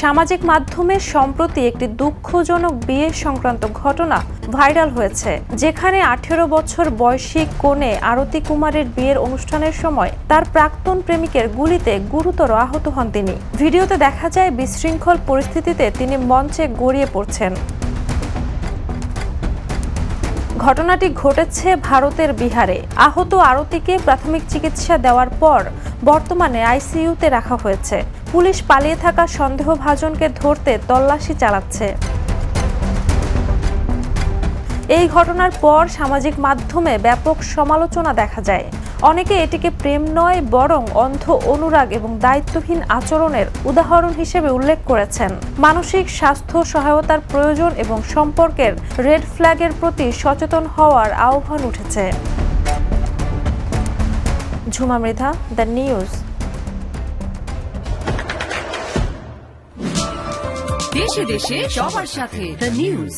সামাজিক মাধ্যমে সম্প্রতি একটি দুঃখজনক বিয়ে সংক্রান্ত ঘটনা ভাইরাল হয়েছে, যেখানে 18 বছর বয়সী কনে আরতি কুমারের বিয়ের অনুষ্ঠানের সময় তার প্রাক্তন প্রেমিকের গুলিতে গুরুতর আহত হন তিনি। ভিডিওতে দেখা যায় বিশৃঙ্খল পরিস্থিতিতে তিনি মঞ্চে গড়িয়ে পড়ছেন। ঘটনাটি ঘটেছে ভারতের বিহারে। আহত আরতিকে প্রাথমিক চিকিৎসা দেওয়ার পর বর্তমানে আইসিইউতে রাখা হয়েছে। পুলিশ পালিয়ে থাকা সন্দেহভাজনকে ধরতে তল্লাশি চালাচ্ছে। এই ঘটনার পর সামাজিক মাধ্যমে ব্যাপক সমালোচনা দেখা যায়। অনেকে এটিকে প্রেম নয় বরং অন্ধ অনুরাগ এবং দায়িত্বহীন আচরণের উদাহরণ হিসেবে উল্লেখ করেছেন। মানসিক স্বাস্থ্য সহায়তার প্রয়োজন এবং সম্পর্কের রেড ফ্ল্যাগের প্রতি সচেতন হওয়ার আহ্বান উঠেছে। Jhuma Mridha, the news. দেশে দেশে সবার সাথে দ্য নিউজ।